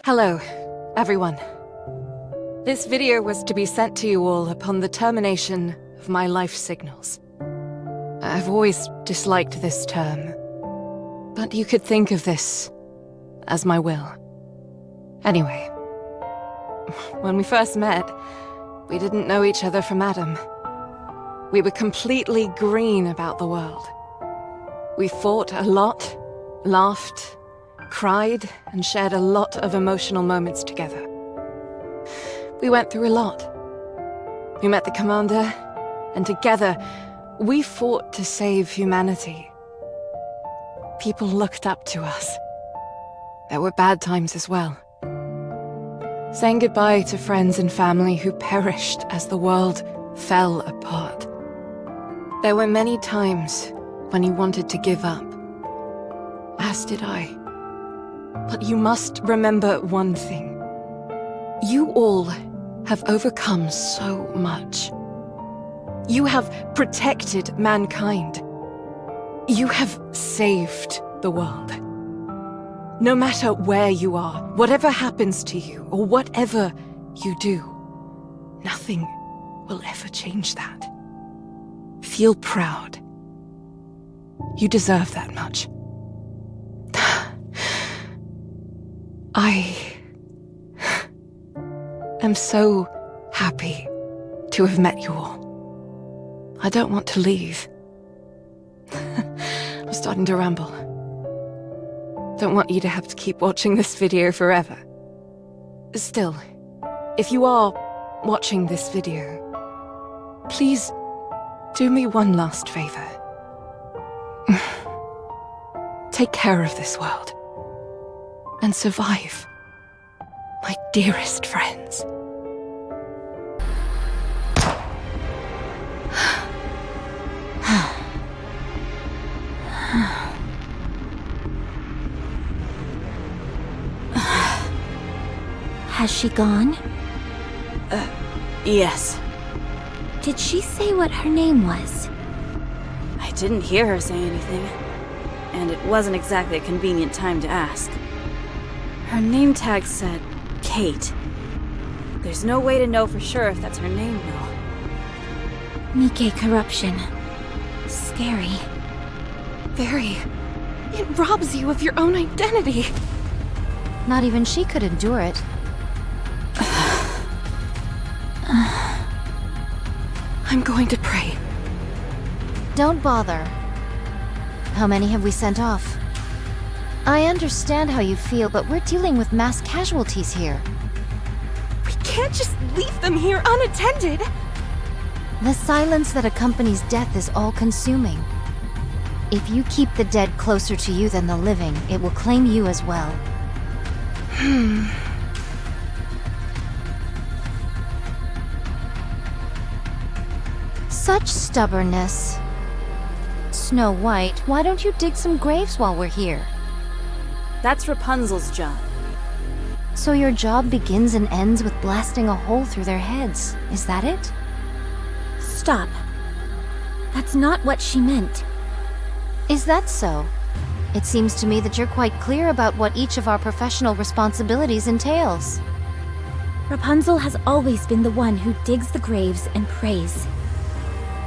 Hello, everyone. This video was to be sent to you all upon the termination of my life signals. I've always disliked this term, but you could think of this as my will. Anyway, when we first met, we didn't know each other from Adam. We were completely green about the world. We fought a lot, laughed, cried, and shared a lot of emotional moments together. We went through a lot. We met the commander, and together, we fought to save humanity. People looked up to us. There were bad times as well. Saying goodbye to friends and family who perished as the world fell apart. There were many times when you wanted to give up, as did I. But you must remember one thing. You all have overcome so much. You have protected mankind. You have saved the world. No matter where you are, whatever happens to you, or whatever you do, nothing will ever change that. Feel proud. You deserve that much. I am so happy to have met you all. I don't want to leave. I'm starting to ramble. Don't want you to have to keep watching this video forever. Still, if you are watching this video, please do me one last favor. Take care of this world. And survive, my dearest friends. Has she gone? Yes. Did she say what her name was? I didn't hear her say anything, and it wasn't exactly a convenient time to ask. Her name tag said Kate. There's no way to know for sure if that's her name, though. Nikke corruption. Scary. Very. It robs you of your own identity. Not even she could endure it. I'm going to pray. Don't bother. How many have we sent off? I understand how you feel, but we're dealing with mass casualties here. We can't just leave them here unattended. The silence that accompanies death is all-consuming. If you keep the dead closer to you than the living, it will claim you as well. Such stubbornness. Snow White, why don't you dig some graves while we're here? That's Rapunzel's job. So your job begins and ends with blasting a hole through their heads, is that it? Stop. That's not what she meant. Is that so? It seems to me that you're quite clear about what each of our professional responsibilities entails. Rapunzel has always been the one who digs the graves and prays.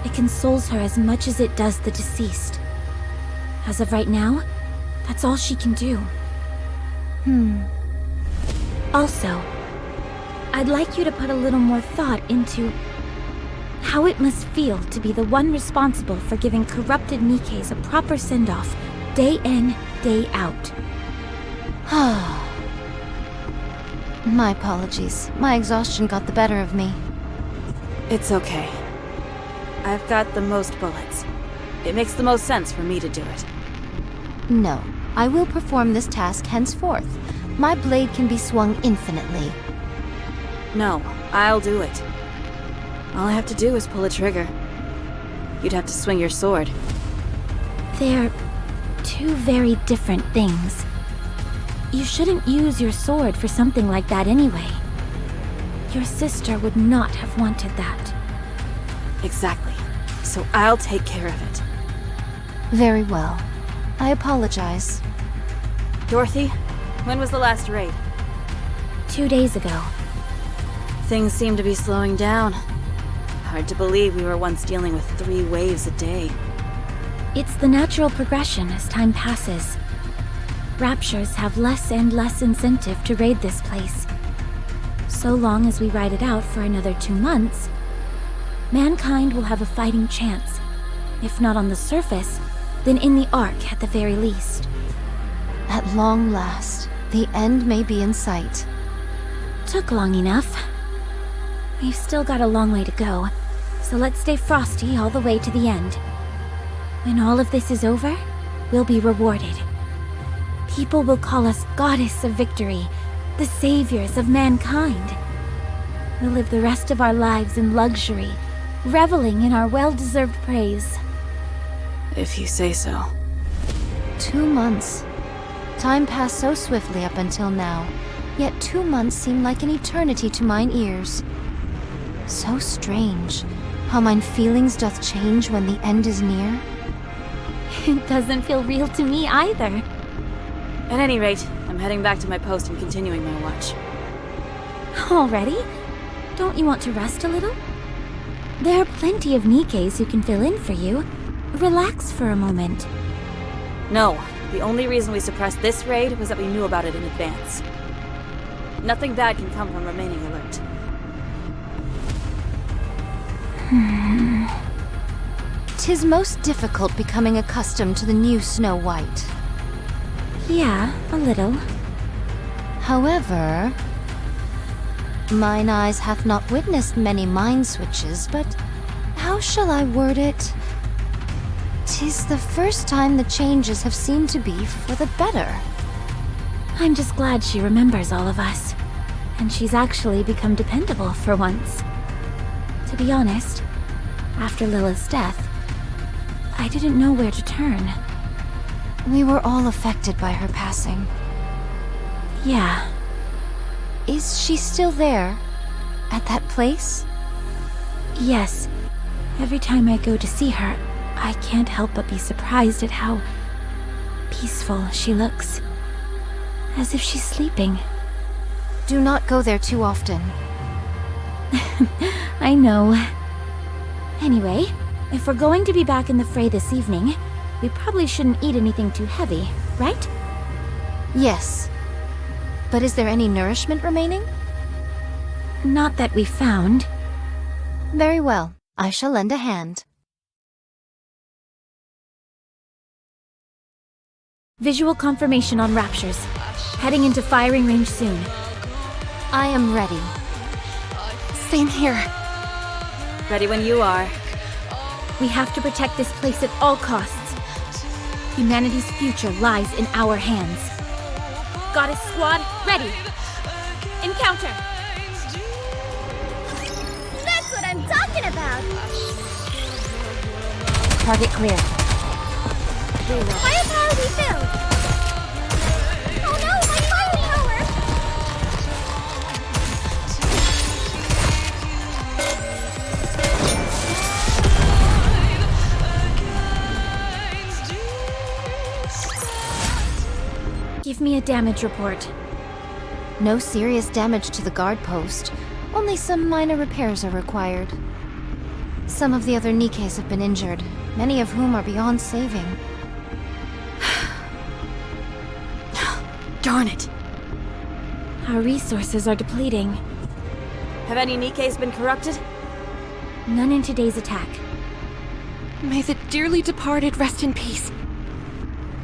It consoles her as much as it does the deceased. As of right now, that's all she can do. Also, I'd like you to put a little more thought into how it must feel to be the one responsible for giving corrupted Nikkes a proper send-off, day in, day out. My apologies. My exhaustion got the better of me. It's okay. I've got the most bullets. It makes the most sense for me to do it. No, I will perform this task henceforth. My blade can be swung infinitely. No, I'll do it. All I have to do is pull a trigger. You'd have to swing your sword. They're two very different things. You shouldn't use your sword for something like that anyway. Your sister would not have wanted that. Exactly. So I'll take care of it. Very well. I apologize. Dorothy, when was the last raid? 2 days ago. Things seem to be slowing down. Hard to believe we were once dealing with 3 waves a day. It's the natural progression as time passes. Raptures have less and less incentive to raid this place. So long as we ride it out for another 2 months, mankind will have a fighting chance. If not on the surface, then in the Ark at the very least. At long last, the end may be in sight. Took long enough. We've still got a long way to go, so let's stay frosty all the way to the end. When all of this is over, we'll be rewarded. People will call us Goddess of Victory, the saviors of mankind. We'll live the rest of our lives in luxury, reveling in our well-deserved praise. If you say so. 2 months. Time passed so swiftly up until now, yet 2 months seem like an eternity to mine ears. So strange, how mine feelings doth change when the end is near. It doesn't feel real to me either. At any rate, I'm heading back to my post and continuing my watch. Already? Don't you want to rest a little? There are plenty of Nikkes who can fill in for you. Relax for a moment. No, the only reason we suppressed this raid was that we knew about it in advance. Nothing bad can come from remaining alert. Tis most difficult becoming accustomed to the new Snow White. Yeah, a little. However, mine eyes hath not witnessed many mind switches, but how shall I word it? 'Tis the first time the changes have seemed to be for the better. I'm just glad she remembers all of us. And she's actually become dependable for once. To be honest, after Lila's death, I didn't know where to turn. We were all affected by her passing. Yeah, Is she still there? At that place? yes. Every time I go to see her, I can't help but be surprised at how peaceful she looks. As if she's sleeping. Do not go there too often. I know. Anyway, if we're going to be back in the fray this evening, we probably shouldn't eat anything too heavy, right? Yes. But is there any nourishment remaining? Not that we found. Very well. I shall lend a hand. Visual confirmation on Raptures. Heading into firing range soon. I am ready. Same here. Ready when you are. We have to protect this place at all costs. Humanity's future lies in our hands. Goddess Squad, ready! Encounter! That's what I'm talking about! Target clear. Firepower refilled! Oh no, my firepower! Give me a damage report. No serious damage to the guard post. Only some minor repairs are required. Some of the other Nikkes have been injured, many of whom are beyond saving. Darn it! Our resources are depleting. Have any Nikkes been corrupted? None in today's attack. May the dearly departed rest in peace.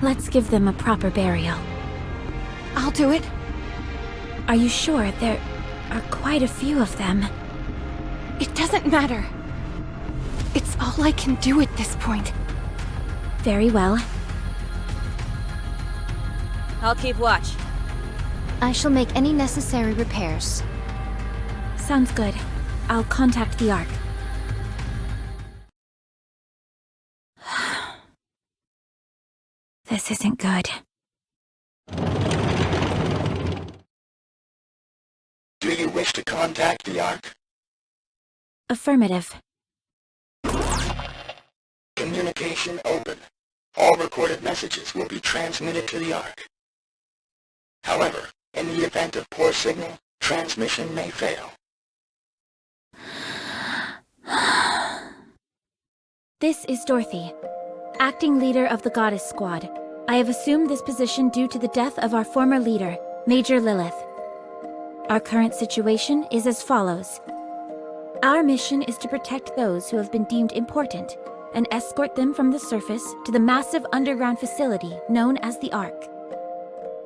Let's give them a proper burial. I'll do it. Are you sure? There are quite a few of them. It doesn't matter. It's all I can do at this point. Very well. I'll keep watch. I shall make any necessary repairs. Sounds good. I'll contact the Ark. This isn't good. Do you wish to contact the Ark? Affirmative. Communication open. All recorded messages will be transmitted to the Ark. However, in the event of poor signal, transmission may fail. This is Dorothy, acting leader of the Goddess Squad. I have assumed this position due to the death of our former leader, Major Lilith. Our current situation is as follows. Our mission is to protect those who have been deemed important and escort them from the surface to the massive underground facility known as the Ark.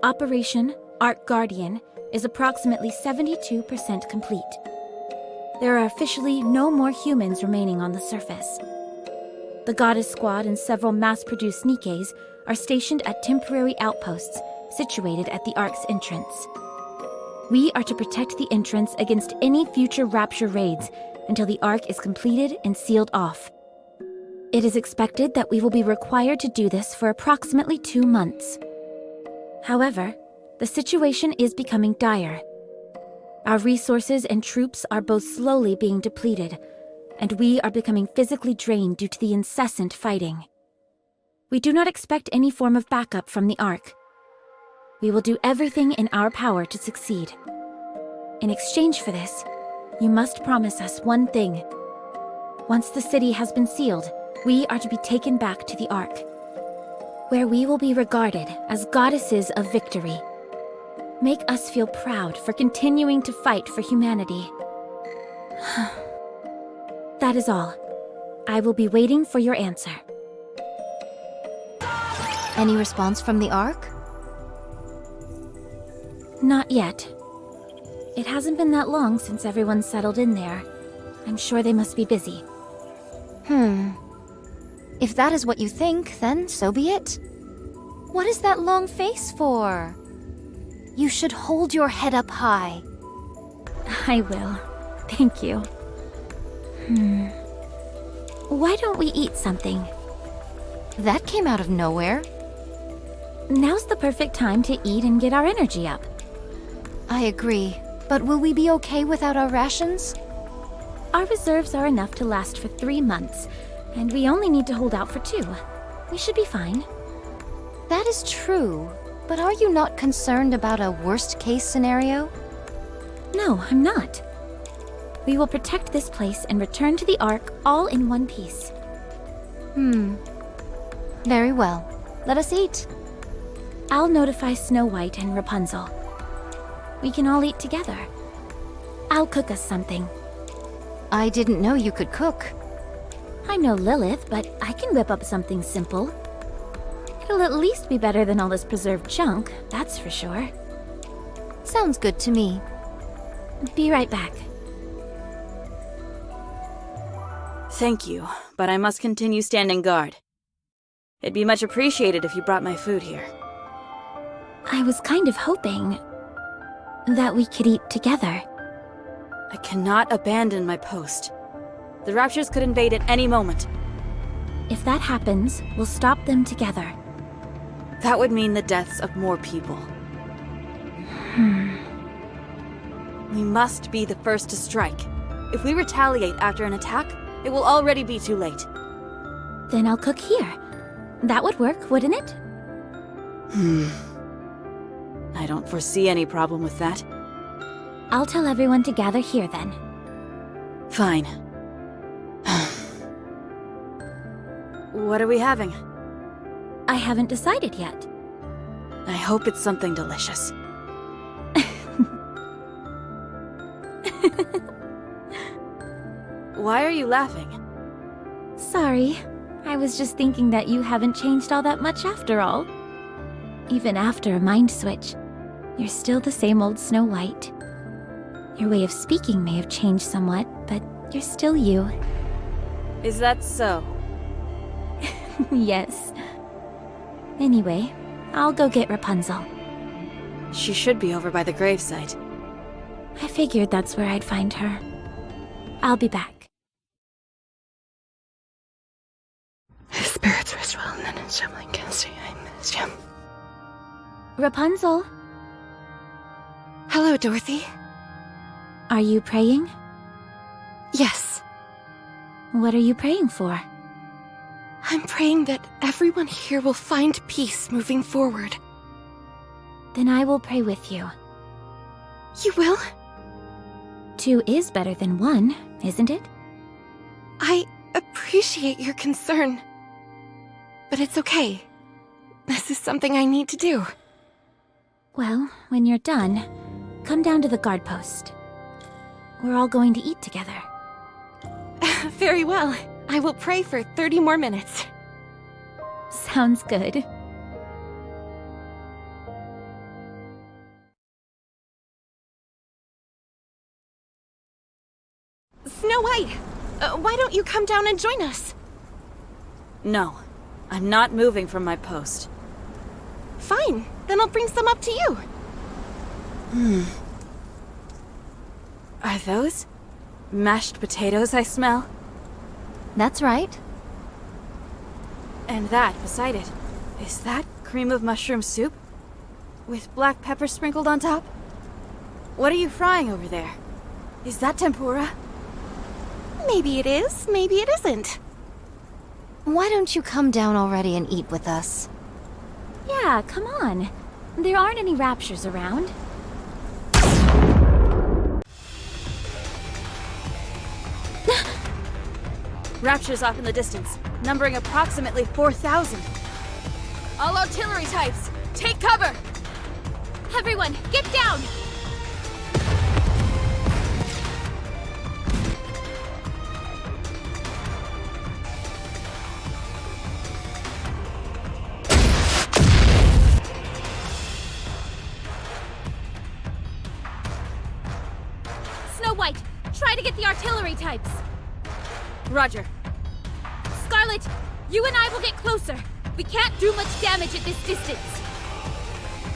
Operation Ark Guardian is approximately 72% complete. There are officially no more humans remaining on the surface. The Goddess Squad and several mass-produced Nikkes are stationed at temporary outposts situated at the Ark's entrance. We are to protect the entrance against any future Rapture raids until the Ark is completed and sealed off. It is expected that we will be required to do this for approximately 2 months. However, the situation is becoming dire. Our resources and troops are both slowly being depleted, and we are becoming physically drained due to the incessant fighting. We do not expect any form of backup from the Ark. We will do everything in our power to succeed. In exchange for this, you must promise us one thing. Once the city has been sealed, we are to be taken back to the Ark, where we will be regarded as goddesses of victory. Make us feel proud for continuing to fight for humanity. That is all. I will be waiting for your answer. Any response from the Ark? Not yet. It hasn't been that long since everyone settled in there. I'm sure they must be busy. If that is what you think, then so be it. What is that long face for? You should hold your head up high. I will. Thank you. Why don't we eat something? That came out of nowhere. Now's the perfect time to eat and get our energy up. I agree. But will we be okay without our rations? Our reserves are enough to last for 3 months, and we only need to hold out for 2. We should be fine. That is true. But are you not concerned about a worst-case scenario? No, I'm not. We will protect this place and return to the Ark all in one piece. Very well. Let us eat. I'll notify Snow White and Rapunzel. We can all eat together. I'll cook us something. I didn't know you could cook. I know Lilith, but I can whip up something simple. It'll at least be better than all this preserved junk, that's for sure. Sounds good to me. Be right back. Thank you, but I must continue standing guard. It'd be much appreciated if you brought my food here. I was kind of hoping that we could eat together. I cannot abandon my post. The Raptures could invade at any moment. If that happens, we'll stop them together. That would mean the deaths of more people. We must be the first to strike. If we retaliate after an attack, it will already be too late. Then I'll cook here. That would work, wouldn't it? I don't foresee any problem with that. I'll tell everyone to gather here then. Fine. What are we having? I haven't decided yet. I hope it's something delicious. Why are you laughing? Sorry. I was just thinking that you haven't changed all that much after all. Even after a mind switch, you're still the same old Snow White. Your way of speaking may have changed somewhat, but you're still you. Is that so? Yes. Anyway, I'll go get Rapunzel. She should be over by the gravesite. I figured that's where I'd find her. I'll be back. Spirits rest well and then in shambling casting. I miss you. Rapunzel, Hello, Dorothy. are you praying? Yes, What are you praying for? I'm praying that everyone here will find peace moving forward. Then I will pray with you. You will? 2 is better than 1, isn't it? I appreciate your concern. But it's okay. This is something I need to do. Well, when you're done, come down to the guard post. We're all going to eat together. Very well. I will pray for 30 more minutes. Sounds good. Snow White, why don't you come down and join us? No, I'm not moving from my post. Fine, then I'll bring some up to you. Are those mashed potatoes I smell? That's right. And that beside it, is that cream of mushroom soup? With black pepper sprinkled on top? What are you frying over there? Is that tempura? Maybe it is, maybe it isn't. Why don't you come down already and eat with us? Yeah, come on. There aren't any raptures around. Raptures off in the distance, numbering approximately 4,000. All artillery types, take cover! Everyone, get down! Snow White, try to get the artillery types. Roger. Scarlet, you and I will get closer. We can't do much damage at this distance.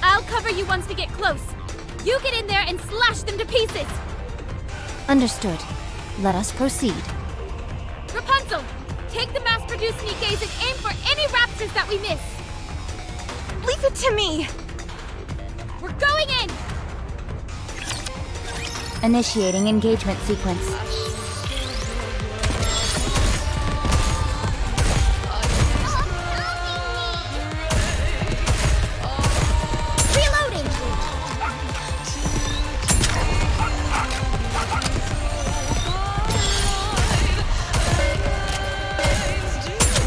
I'll cover you once we get close. You get in there and slash them to pieces. Understood. Let us proceed. Rapunzel, take the mass-produced Nikkes and aim for any raptors that we miss. Leave it to me! We're going in! Initiating engagement sequence. Reloading!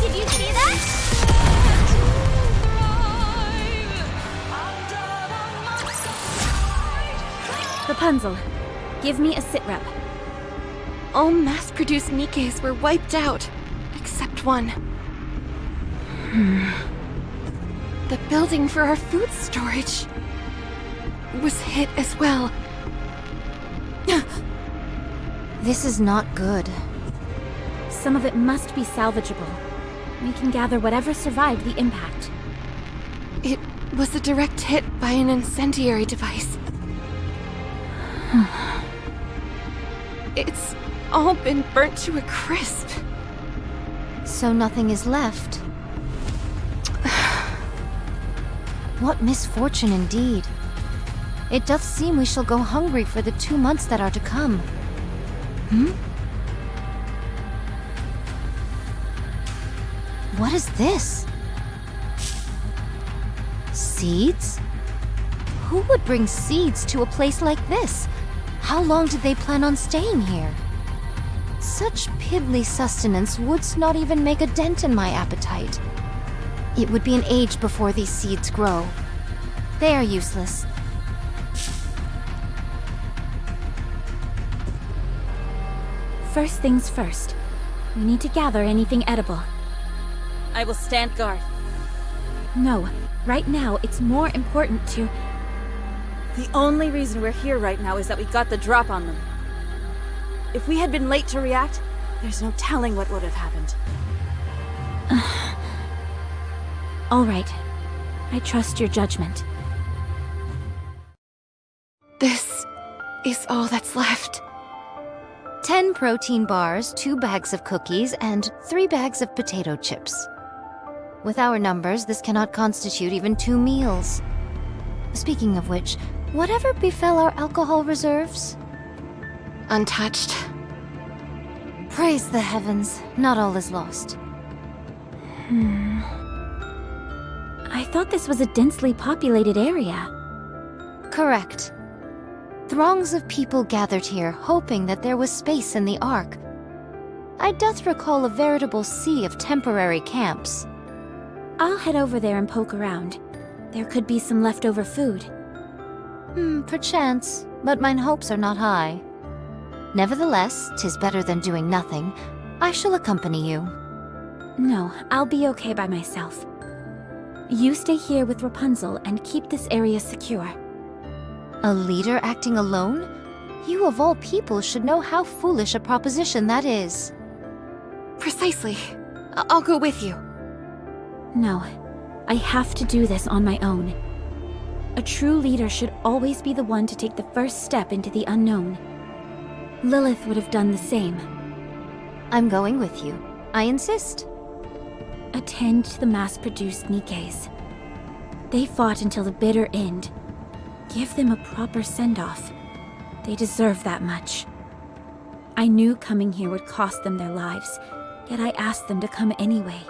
Did you see that? Rapunzel, give me a sit rep. All mass-produced Nikkes were wiped out, except one. The building for our food storage was hit as well. This is not good. Some of it must be salvageable. We can gather whatever survived the impact. It was a direct hit by an incendiary device. It's all been burnt to a crisp. So nothing is left. What misfortune indeed. It doth seem we shall go hungry for the 2 months that are to come. What is this? Seeds? Who would bring seeds to a place like this? How long did they plan on staying here? Such piddly sustenance would not even make a dent in my appetite. It would be an age before these seeds grow. They are useless. First things first. We need to gather anything edible. I will stand guard. No, right now it's more important to... The only reason we're here right now is that we got the drop on them. If we had been late to react, there's no telling what would have happened. All right. I trust your judgment. This is all that's left. 10 protein bars, 2 bags of cookies, and 3 bags of potato chips. With our numbers, this cannot constitute even 2 meals. Speaking of which, whatever befell our alcohol reserves? Untouched. Praise the heavens, not all is lost. I thought this was a densely populated area. Correct. Throngs of people gathered here, hoping that there was space in the Ark. I doth recall a veritable sea of temporary camps. I'll head over there and poke around. There could be some leftover food. Perchance, but mine hopes are not high. Nevertheless, 'tis better than doing nothing. I shall accompany you. No, I'll be okay by myself. You stay here with Rapunzel and keep this area secure. A leader acting alone? You of all people should know how foolish a proposition that is. Precisely. I'll go with you. No, I have to do this on my own. A true leader should always be the one to take the first step into the unknown. Lilith would have done the same. I'm going with you. I insist. Attend to the mass-produced Nikkes. They fought until the bitter end. Give them a proper send-off. They deserve that much. I knew coming here would cost them their lives, yet I asked them to come anyway.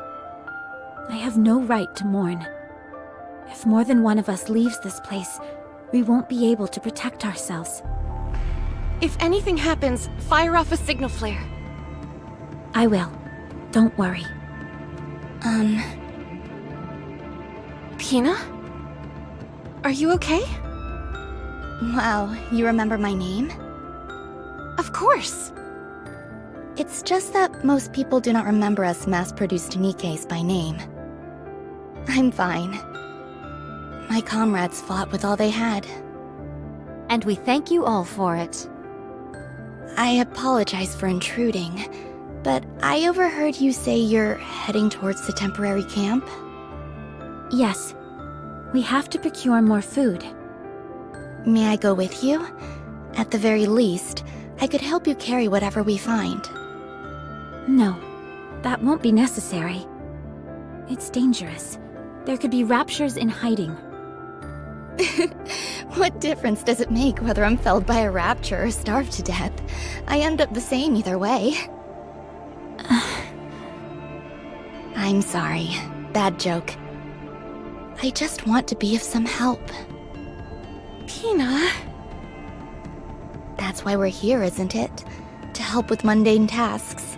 I have no right to mourn. If more than one of us leaves this place, we won't be able to protect ourselves. If anything happens, fire off a signal flare. I will. Don't worry. Pina? Are you okay? Wow, you remember my name? Of course. It's just that most people do not remember us mass-produced Nikkes by name. I'm fine. My comrades fought with all they had. And we thank you all for it. I apologize for intruding, but I overheard you say you're heading towards the temporary camp? Yes. We have to procure more food. May I go with you? At the very least, I could help you carry whatever we find. No, that won't be necessary. It's dangerous. There could be raptures in hiding. What difference does it make whether I'm felled by a rapture or starved to death? I end up the same either way. I'm sorry. Bad joke. I just want to be of some help. Pina? That's why we're here, isn't it? To help with mundane tasks.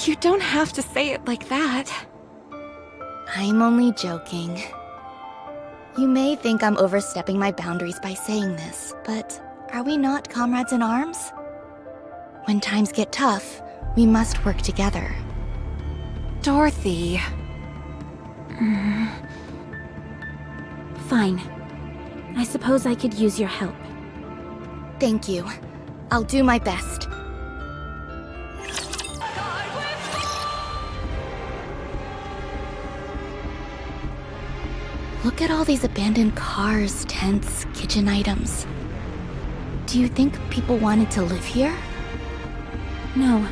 You don't have to say it like that. I'm only joking. You may think I'm overstepping my boundaries by saying this, but are we not comrades in arms? When times get tough, we must work together. Dorothy. Fine. I suppose I could use your help. Thank you. I'll do my best. Look at all these abandoned cars, tents, kitchen items. Do you think people wanted to live here? No.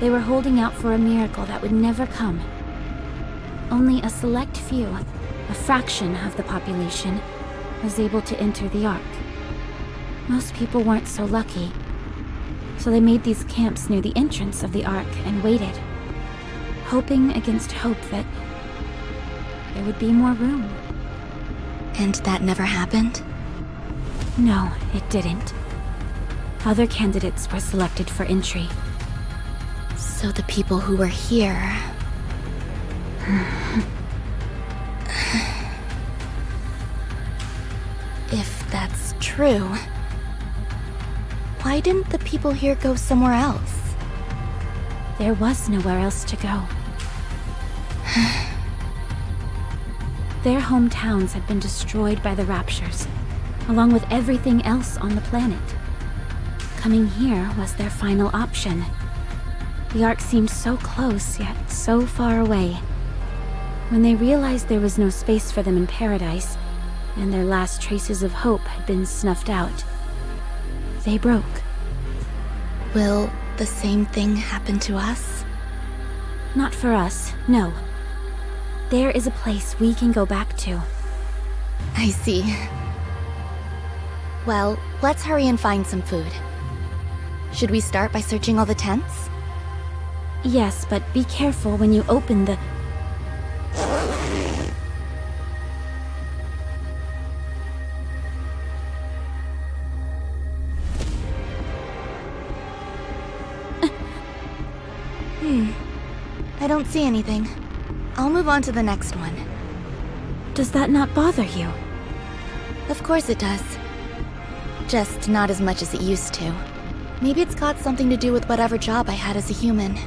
They were holding out for a miracle that would never come. Only a select few, a fraction of the population, was able to enter the Ark. Most people weren't so lucky, so they made these camps near the entrance of the Ark and waited, hoping against hope that there would be more room. And that never happened? No, it didn't. Other candidates were selected for entry. So the people who were here... If that's true, why didn't the people here go somewhere else? There was nowhere else to go. Their hometowns had been destroyed by the Raptures, along with everything else on the planet. Coming here was their final option. The Ark seemed so close, yet so far away. When they realized there was no space for them in paradise, and their last traces of hope had been snuffed out, they broke. Will the same thing happen to us? Not for us, no. There is a place we can go back to. I see. Well, let's hurry and find some food. Should we start by searching all the tents? Yes, but be careful when you open the... don't see anything. I'll move on to the next one. Does that not bother you? Of course it does. Just not as much as it used to. Maybe it's got something to do with whatever job I had as a human.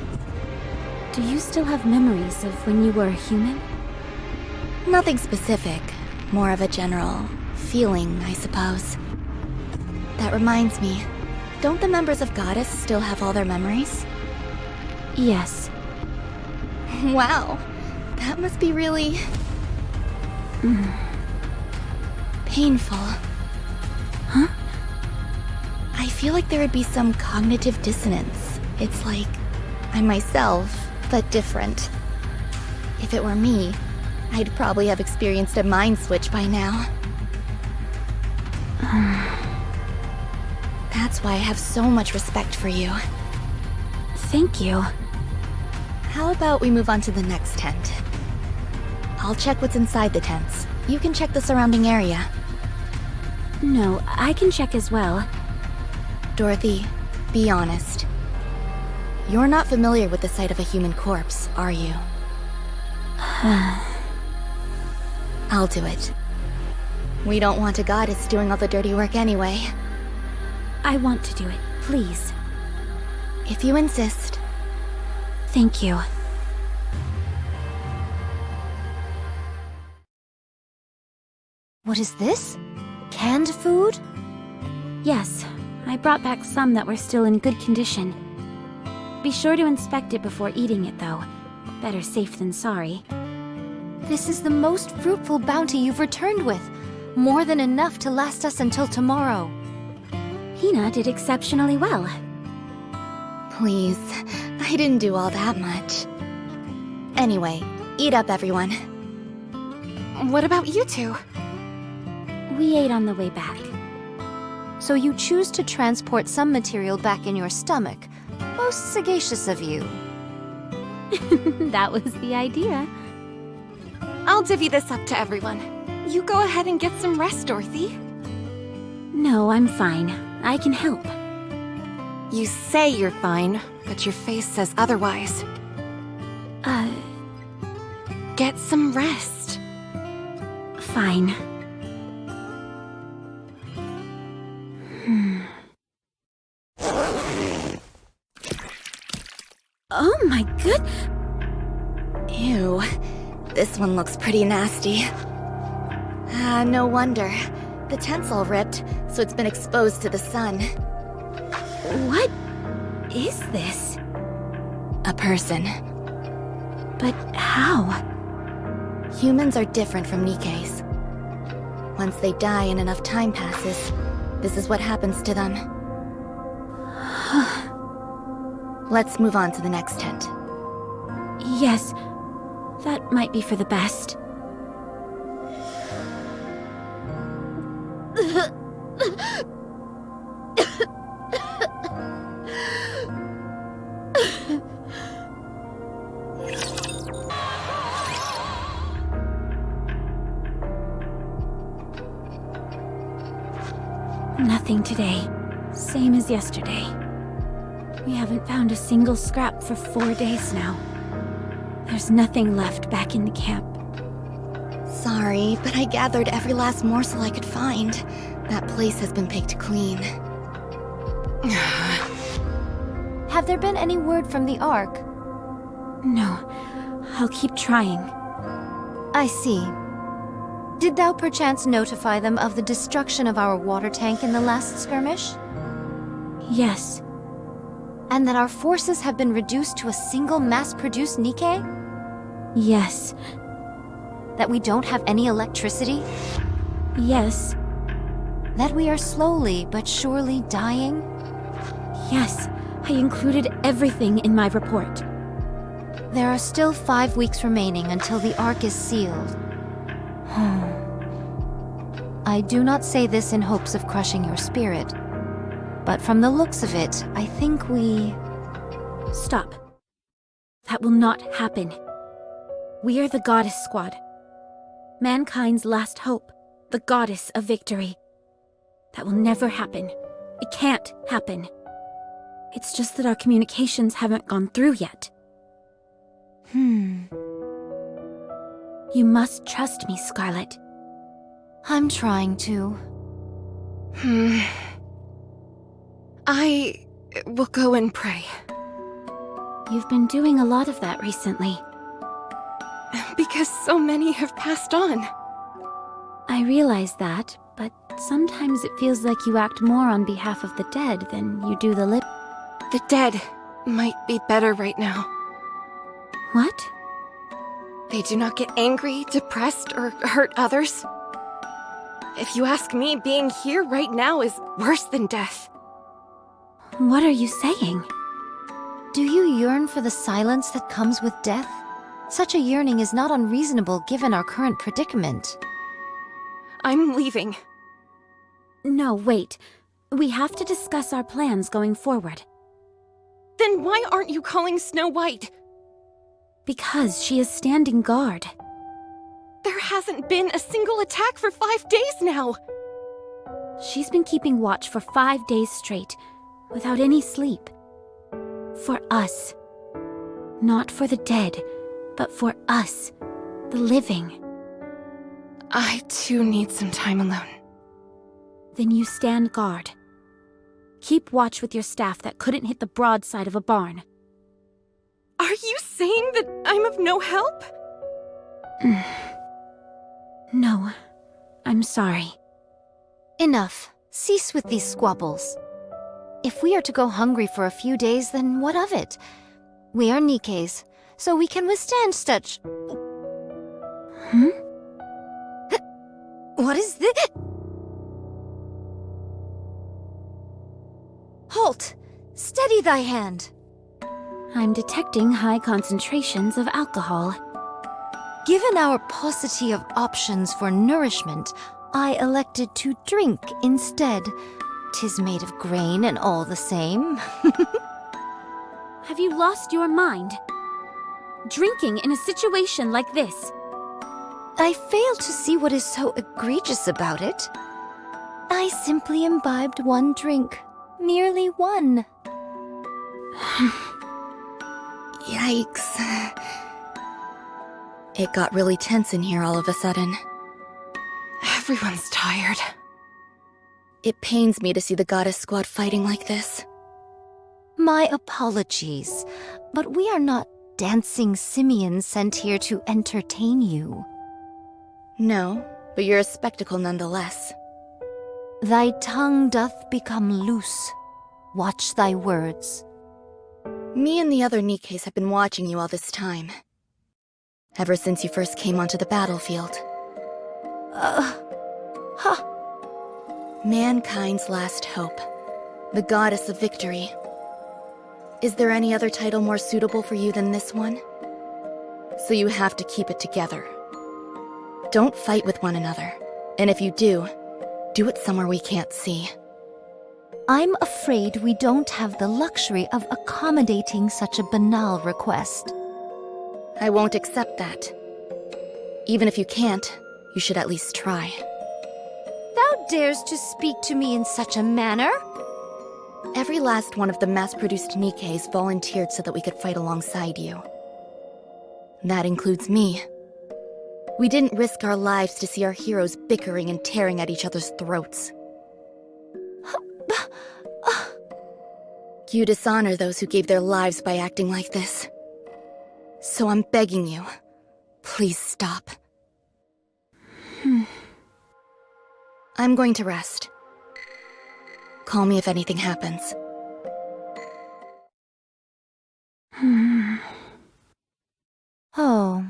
Do you still have memories of when you were a human? Nothing specific. More of a general feeling, I suppose. That reminds me, don't the members of Goddess still have all their memories? Yes. Wow, that must be really... painful. Huh? I feel like there would be some cognitive dissonance. It's like I'm myself, but different. If it were me, I'd probably have experienced a mind switch by now. That's why I have so much respect for you. Thank you. How about we move on to the next tent? I'll check what's inside the tents. You can check the surrounding area. No, I can check as well. Dorothy, be honest. You're not familiar with the sight of a human corpse, are you? I'll do it. We don't want a goddess doing all the dirty work anyway. I want to do it, please. If you insist. Thank you. What is this? Canned food? Yes, I brought back some that were still in good condition. Be sure to inspect it before eating it, though. Better safe than sorry. This is the most fruitful bounty you've returned with. More than enough to last us until tomorrow. Hina did exceptionally well. Please, I didn't do all that much. Anyway, eat up, everyone. What about you two? We ate on the way back. So you choose to transport some material back in your stomach. Most sagacious of you. That was the idea. I'll divvy this up to everyone. You go ahead and get some rest, Dorothy. No, I'm fine. I can help. You say you're fine, but your face says otherwise. Get some rest. Fine. Oh my good... Ew. This one looks pretty nasty. No wonder. The tent's all ripped, so it's been exposed to the sun. What is this? A person. But how? Humans are different from Nikke's. Once they die and enough time passes, this is what happens to them. Let's move on to the next tent. Yes, that might be for the best. Nothing today. Same as yesterday. We haven't found a single scrap for 4 days now. There's nothing left back in the camp. Sorry, but I gathered every last morsel I could find. That place has been picked clean. Have there been any word from the Ark? No, I'll keep trying. I see. Did thou perchance notify them of the destruction of our water tank in the last skirmish? Yes. And that our forces have been reduced to a single mass-produced Nikke? Yes. That we don't have any electricity? Yes. That we are slowly but surely dying? Yes. I included everything in my report. There are still 5 weeks remaining until the Ark is sealed. I do not say this in hopes of crushing your spirit, but from the looks of it, I think we... Stop. That will not happen. We are the Goddess Squad. Mankind's last hope. The Goddess of Victory. That will never happen. It can't happen. It's just that our communications haven't gone through yet. You must trust me, Scarlet. I'm trying to. I will go and pray. You've been doing a lot of that recently. Because so many have passed on. I realize that, but sometimes it feels like you act more on behalf of the dead than you do the living. The dead might be better right now. What? They do not get angry, depressed, or hurt others. If you ask me, being here right now is worse than death. What are you saying? Do you yearn for the silence that comes with death? Such a yearning is not unreasonable given our current predicament. I'm leaving. No, wait. We have to discuss our plans going forward. Then why aren't you calling Snow White? Because she is standing guard. There hasn't been a single attack for 5 days now. She's been keeping watch for 5 days straight, without any sleep. For us. Not for the dead, but for us, the living. I too need some time alone. Then you stand guard. Keep watch with your staff that couldn't hit the broadside of a barn. Are you saying that I'm of no help? No, I'm sorry. Enough. Cease with these squabbles. If we are to go hungry for a few days, then what of it? We are Nikkes, so we can withstand such... What is this? Halt! Steady thy hand! I'm detecting high concentrations of alcohol. Given our paucity of options for nourishment, I elected to drink instead. 'Tis made of grain and all the same. Have you lost your mind? Drinking in a situation like this. I fail to see what is so egregious about it. I simply imbibed one drink. Merely one. Yikes. It got really tense in here all of a sudden. Everyone's tired. It pains me to see the goddess squad fighting like this. My apologies, but we are not dancing simians sent here to entertain you. No, but you're a spectacle nonetheless. Thy tongue doth become loose. Watch thy words. Me and the other Nikkes have been watching you all this time. Ever since you first came onto the battlefield. Mankind's last hope. The goddess of victory. Is there any other title more suitable for you than this one? So you have to keep it together. Don't fight with one another. And if you do it somewhere we can't see. I'm afraid we don't have the luxury of accommodating such a banal request. I won't accept that. Even if you can't, you should at least try. Thou dares to speak to me in such a manner? Every last one of the mass-produced Nikkes volunteered so that we could fight alongside you. That includes me. We didn't risk our lives to see our heroes bickering and tearing at each other's throats. You dishonor those who gave their lives by acting like this. So I'm begging you, please stop. I'm going to rest. Call me if anything happens. Oh.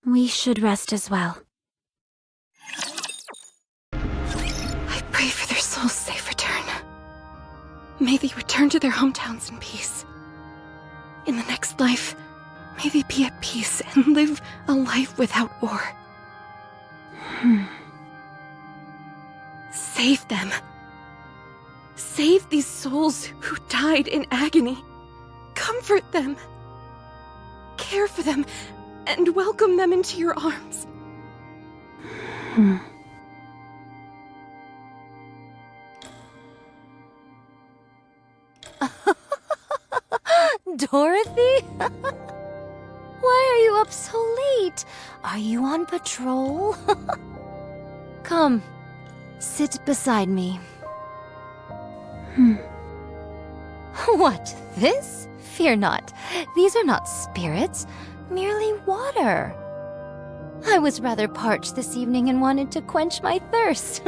We should rest as well. I pray for their souls' safe return. May they return to their hometowns in peace. In the next life, may they be at peace and live a life without war. Save them. Save these souls who died in agony. Comfort them. Care for them and welcome them into your arms. Dorothy? Why are you up so late? Are you on patrol? Come, sit beside me. What, this? Fear not. These are not spirits, merely water. I was rather parched this evening and wanted to quench my thirst.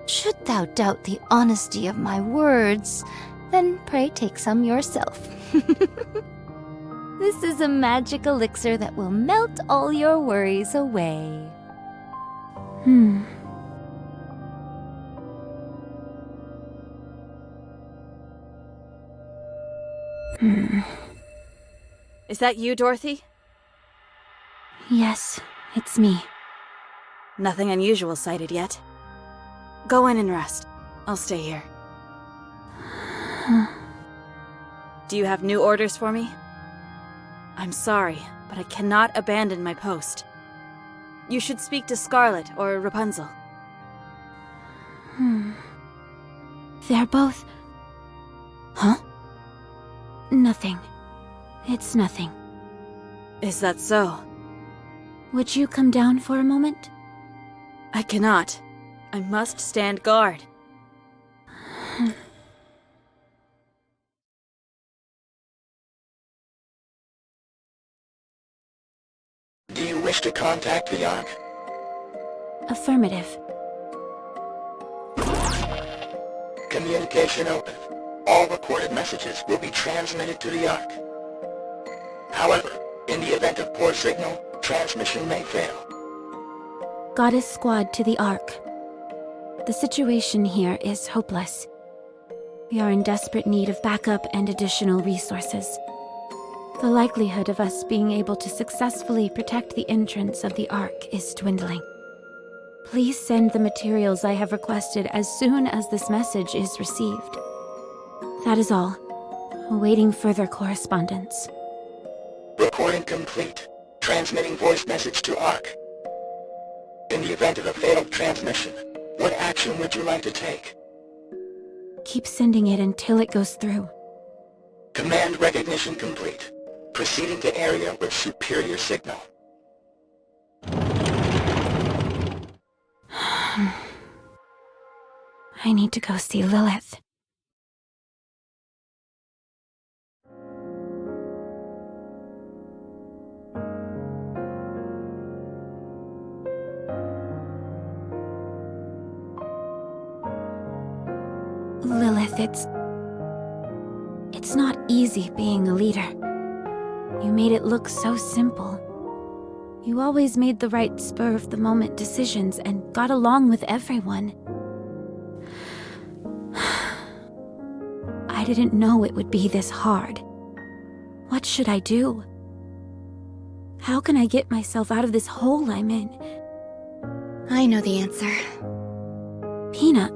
Should thou doubt the honesty of my words, then pray take some yourself. This is a magic elixir that will melt all your worries away. Is that you, Dorothy? Yes, it's me. Nothing unusual sighted yet. Go in and rest. I'll stay here. Do you have new orders for me? I'm sorry, but I cannot abandon my post. You should speak to Scarlet or Rapunzel. They're both... Huh? Nothing. It's nothing. Is that so? Would you come down for a moment? I cannot. I must stand guard. Do you wish to contact the Ark? Affirmative. Communication open. All recorded messages will be transmitted to the Ark. However, in the event of poor signal, transmission may fail. Goddess Squad to the Ark. The situation here is hopeless. We are in desperate need of backup and additional resources. The likelihood of us being able to successfully protect the entrance of the Ark is dwindling. Please send the materials I have requested as soon as this message is received. That is all. Awaiting further correspondence. Recording complete. Transmitting voice message to Ark. In the event of a failed transmission, what action would you like to take? Keep sending it until it goes through. Command recognition complete. Proceeding to area with superior signal. I need to go see Lilith. Lilith, it's not easy being a leader. You made it look so simple. You always made the right spur-of-the-moment decisions and got along with everyone. I didn't know it would be this hard. What should I do? How can I get myself out of this hole I'm in? I know the answer. Peanut,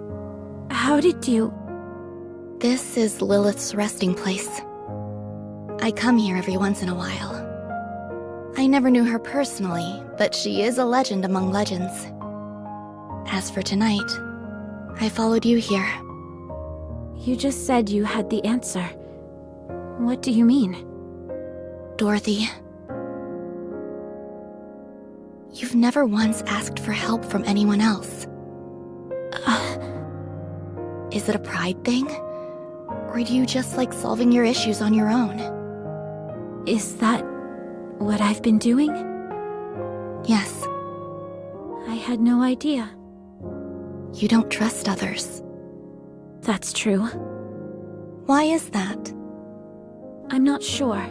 how did you... This is Lilith's resting place. I come here every once in a while. I never knew her personally, but she is a legend among legends. As for tonight, I followed you here. You just said you had the answer. What do you mean? Dorothy, you've never once asked for help from anyone else. Is it a pride thing? Or do you just like solving your issues on your own? Is that what I've been doing? Yes. I had no idea. You don't trust others. That's true. Why is that? I'm not sure.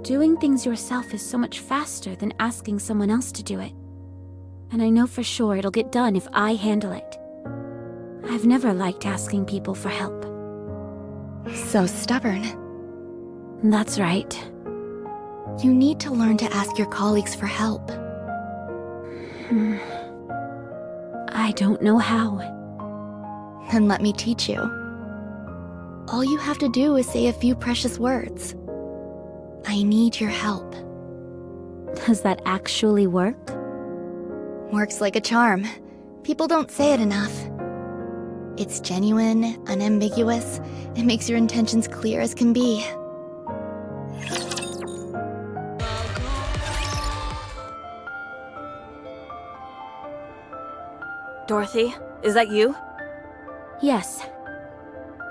Doing things yourself is so much faster than asking someone else to do it. And I know for sure it'll get done if I handle it. I've never liked asking people for help. So stubborn. That's right. You need to learn to ask your colleagues for help. I don't know how. Then let me teach you. All you have to do is say a few precious words. I need your help. Does that actually work? Works like a charm. People don't say it enough. It's genuine, unambiguous, it makes your intentions clear as can be. Dorothy, is that you? Yes,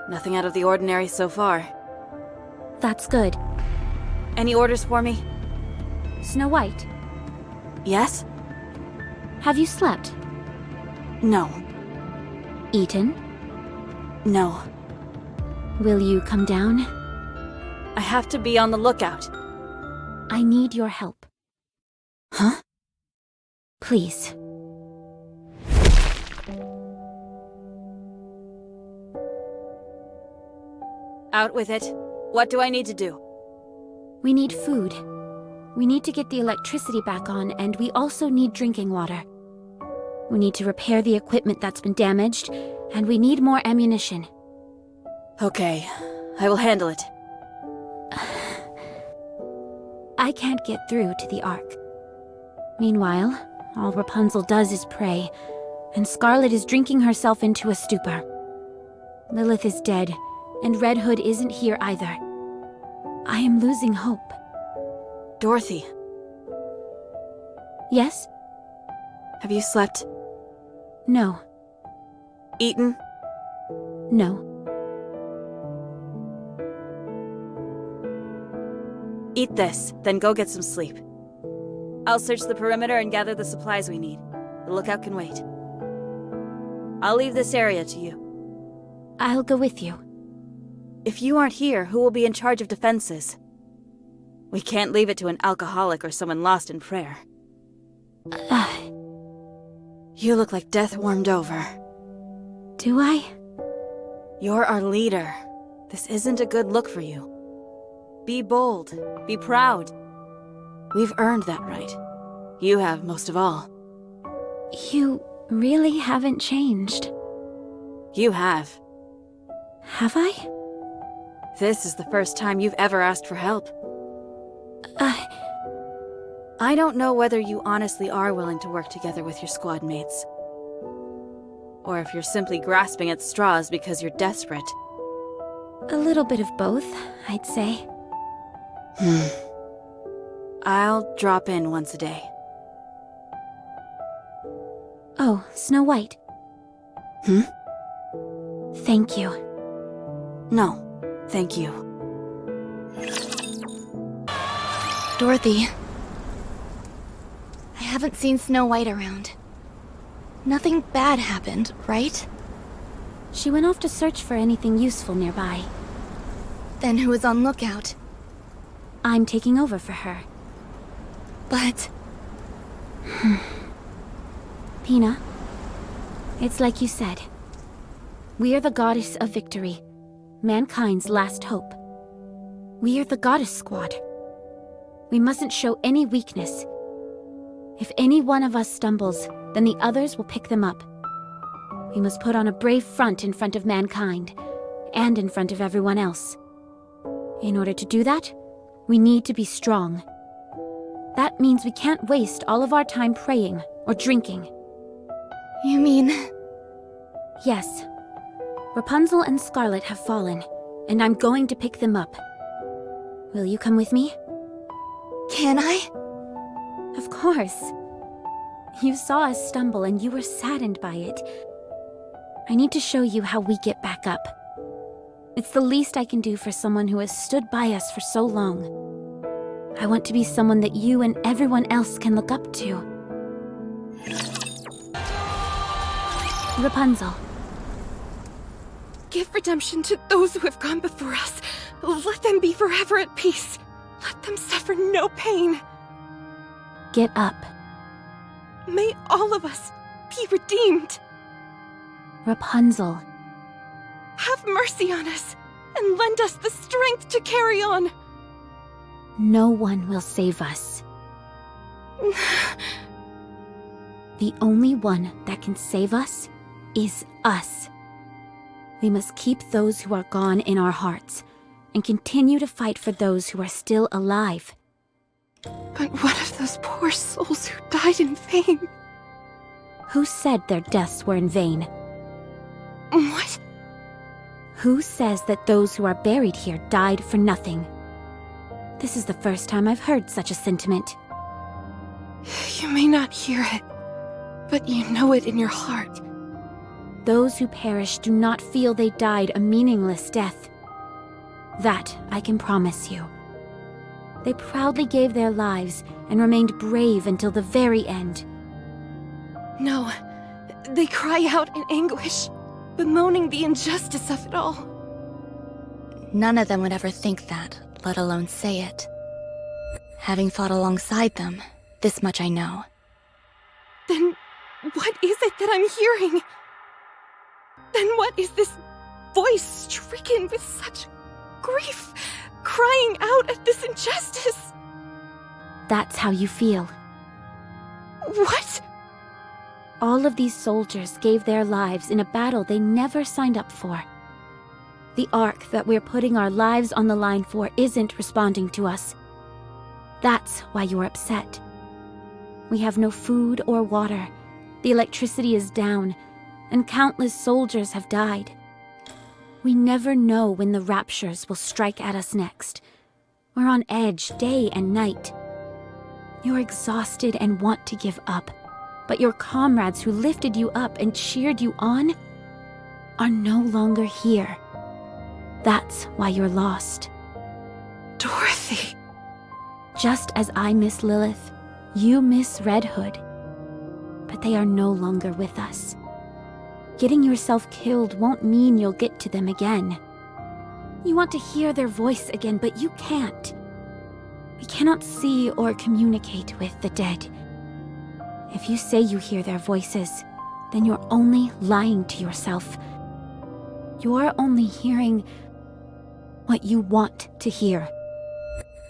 Nothing out of the ordinary so far. that's good. Any orders for me? Snow White, Yes? have you slept? No. Eaten? No. Will you come down? I have to be on the lookout. I need your help. Huh? Please. Out with it. What do I need to do? We need food. We need to get the electricity back on, and we also need drinking water. We need to repair the equipment that's been damaged, and we need more ammunition. Okay, I will handle it. I can't get through to the Ark. Meanwhile, all Rapunzel does is pray, and Scarlet is drinking herself into a stupor. Lilith is dead, and Red Hood isn't here either. I am losing hope. Dorothy, Yes? have you slept? No. Eaten? No. Eat this, then go get some sleep. I'll search the perimeter and gather the supplies we need. The lookout can wait. I'll leave this area to you. I'll go with you. If you aren't here, who will be in charge of defenses? We can't leave it to an alcoholic or someone lost in prayer. You look like death warmed over. Do I? You're our leader. This isn't a good look for you. Be bold. Be proud. We've earned that right. You have most of all. You really haven't changed. You have. Have I? This is the first time you've ever asked for help. I don't know whether you honestly are willing to work together with your squad mates. Or if you're simply grasping at straws because you're desperate. A little bit of both, I'd say. I'll drop in once a day. Oh, Snow White. Thank you. No, thank you. Dorothy. I haven't seen Snow White around. Nothing bad happened, right? She went off to search for anything useful nearby. Then who was on lookout? I'm taking over for her. But... Pina, it's like you said. We are the goddess of victory, mankind's last hope. We are the goddess squad. We mustn't show any weakness. If any one of us stumbles, then the others will pick them up. We must put on a brave front in front of mankind, and in front of everyone else. In order to do that, we need to be strong. That means we can't waste all of our time praying or drinking. You mean... Yes. Rapunzel and Scarlet have fallen, and I'm going to pick them up. Will you come with me? Can I? Of course. You saw us stumble and you were saddened by it. I need to show you how we get back up. It's the least I can do for someone who has stood by us for so long. I want to be someone that you and everyone else can look up to. Rapunzel. Give redemption to those who have gone before us. Let them be forever at peace. Let them suffer no pain. Get up. May all of us be redeemed. Rapunzel. Have mercy on us and lend us the strength to carry on. No one will save us. The only one that can save us is us. We must keep those who are gone in our hearts and continue to fight for those who are still alive. But what of those poor souls who died in vain? Who said their deaths were in vain? What? Who says that those who are buried here died for nothing? This is the first time I've heard such a sentiment. You may not hear it, But you know it in your heart. Those who perish do not feel they died a meaningless death. That I can promise you. They proudly gave their lives and remained brave until the very end. No, they cry out in anguish, bemoaning the injustice of it all. None of them would ever think that, let alone say it. Having fought alongside them, this much I know. Then what is it that I'm hearing? Then what is this voice stricken with such grief, crying out at this injustice? That's how you feel. What? All of these soldiers gave their lives in a battle they never signed up for. The Ark that we're putting our lives on the line for isn't responding to us. That's why you're upset. We have no food or water. The electricity is down, and countless soldiers have died. We never know when the raptures will strike at us next. We're on edge day and night. You're exhausted and want to give up, but your comrades who lifted you up and cheered you on are no longer here. That's why you're lost. Dorothy. Just as I miss Lilith, you miss Red Hood. But they are no longer with us. Getting yourself killed won't mean you'll get to them again. You want to hear their voice again, but you can't. We cannot see or communicate with the dead. If you say you hear their voices, then you're only lying to yourself. You're only hearing what you want to hear.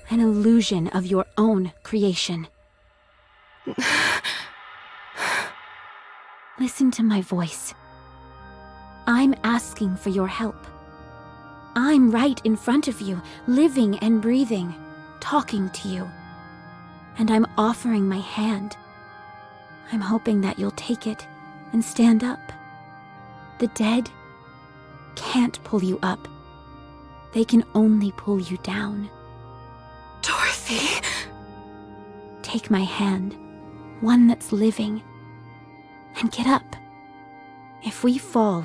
An illusion of your own creation. Listen to my voice. I'm asking for your help. I'm right in front of you, living and breathing, talking to you. And I'm offering my hand. I'm hoping that you'll take it and stand up. The dead can't pull you up. They can only pull you down. Dorothy. Take my hand, one that's living, and get up. If we fall,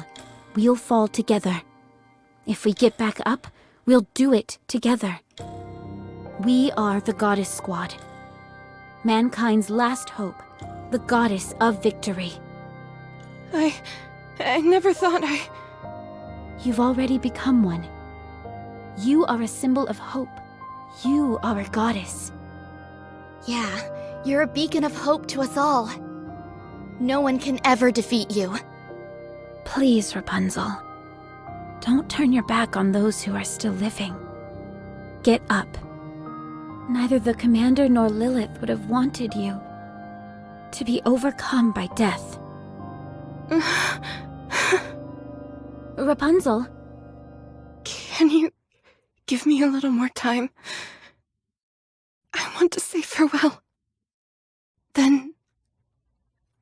we'll fall together. If we get back up, we'll do it together. We are the Goddess Squad. Mankind's last hope, the Goddess of Victory. I never thought You've already become one. You are a symbol of hope. You are a goddess. Yeah, you're a beacon of hope to us all. No one can ever defeat you. Please, Rapunzel. Don't turn your back on those who are still living. Get up. Neither the commander nor Lilith would have wanted you to be overcome by death. Rapunzel? Can you give me a little more time? I want to say farewell. Then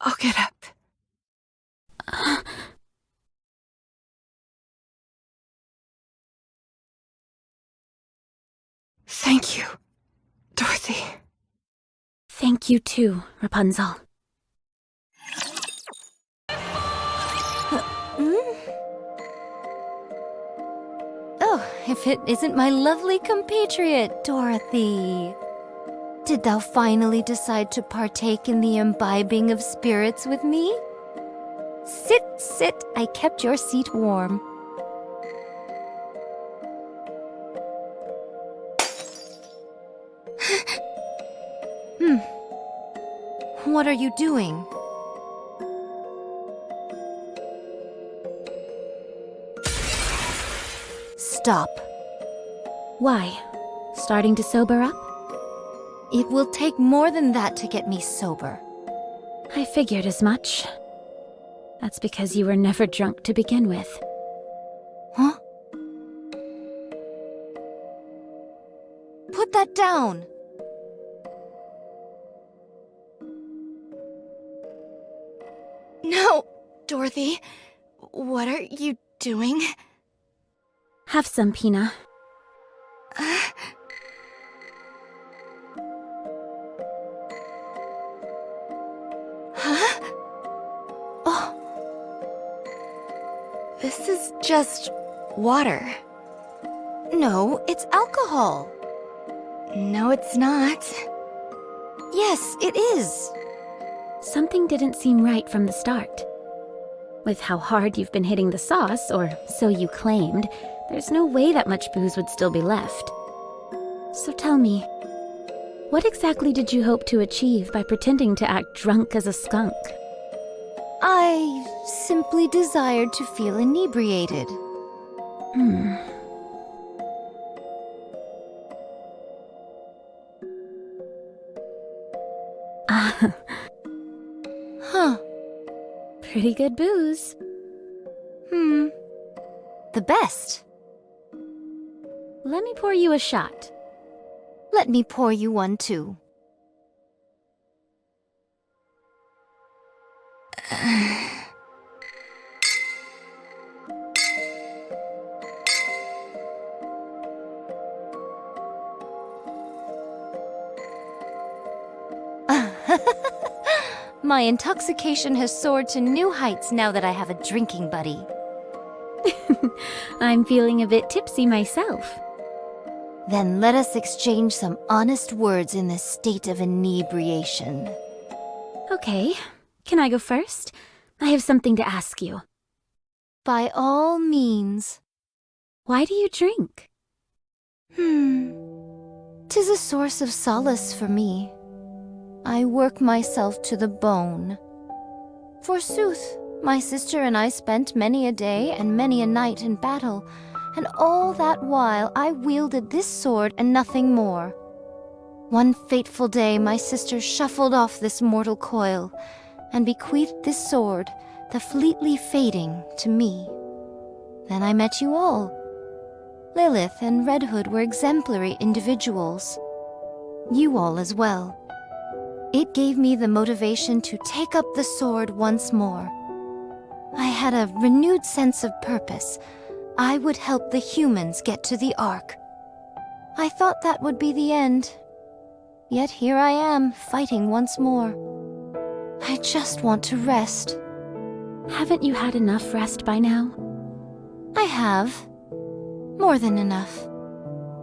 I'll get up. Thank you, Dorothy. Thank you too, Rapunzel. Oh, if it isn't my lovely compatriot, Dorothy. Did thou finally decide to partake in the imbibing of spirits with me? Sit, sit, I kept your seat warm. What are you doing? Stop. Why? Starting to sober up? It will take more than that to get me sober. I figured as much. That's because you were never drunk to begin with. Huh? Put that down! No, Dorothy. What are you doing? Have some, Pina. Huh? This is just water. No, it's alcohol. No, it's not. Yes, it is. Something didn't seem right from the start. With how hard you've been hitting the sauce, or so you claimed, there's no way that much booze would still be left. So tell me, what exactly did you hope to achieve by pretending to act drunk as a skunk? I simply desired to feel inebriated. Huh. Pretty good booze. The best. Let me pour you a shot. Let me pour you one too. My intoxication has soared to new heights now that I have a drinking buddy. I'm feeling a bit tipsy myself. Then let us exchange some honest words in this state of inebriation. Okay, can I go first? I have something to ask you. By all means. Why do you drink? 'Tis a source of solace for me. I work myself to the bone. Forsooth, my sister and I spent many a day and many a night in battle, and all that while I wielded this sword and nothing more. One fateful day my sister shuffled off this mortal coil, and bequeathed this sword, the fleetly fading, to me. Then I met you all. Lilith and Red Hood were exemplary individuals. You all as well. It gave me the motivation to take up the sword once more. I had a renewed sense of purpose. I would help the humans get to the Ark. I thought that would be the end. Yet here I am, fighting once more. I just want to rest. Haven't you had enough rest by now? I have. More than enough.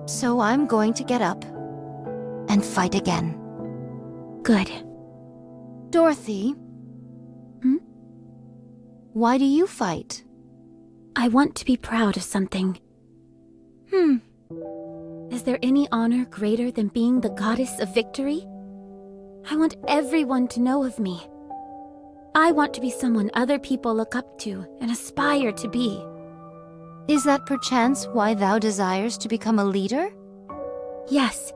So I'm going to get up and fight again. Good. Dorothy? Why do you fight? I want to be proud of something. Is there any honor greater than being the goddess of victory? I want everyone to know of me. I want to be someone other people look up to and aspire to be. Is that perchance why thou desires to become a leader? Yes.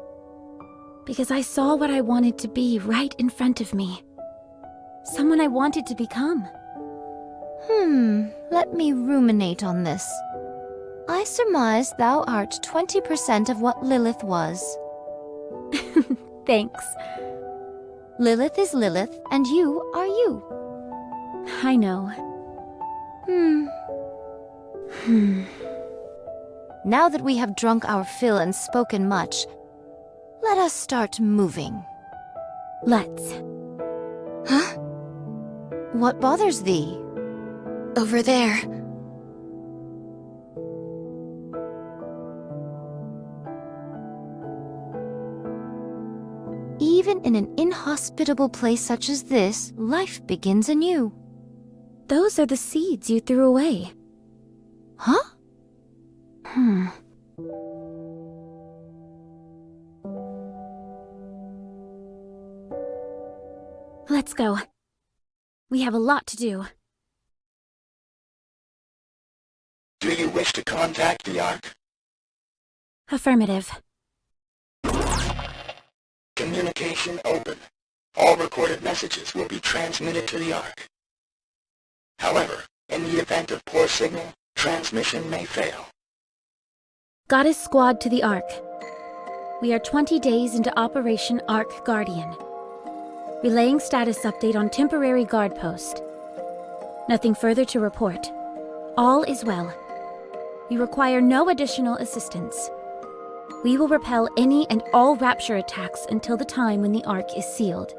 Because I saw what I wanted to be right in front of me. Someone I wanted to become. Let me ruminate on this. I surmise thou art 20% of what Lilith was. Thanks. Lilith is Lilith, and you are you. I know. Now that we have drunk our fill and spoken much, let us start moving. Let's. Huh? What bothers thee? Over there. Even in an inhospitable place such as this, life begins anew. Those are the seeds you threw away. Huh? Let's go. We have a lot to do. Do you wish to contact the Ark? Affirmative. Communication open. All recorded messages will be transmitted to the Ark. However, in the event of poor signal, transmission may fail. Goddess Squad to the Ark. We are 20 days into Operation Ark Guardian. Relaying status update on temporary guard post. Nothing further to report. All is well. We require no additional assistance. We will repel any and all Rapture attacks until the time when the Ark is sealed.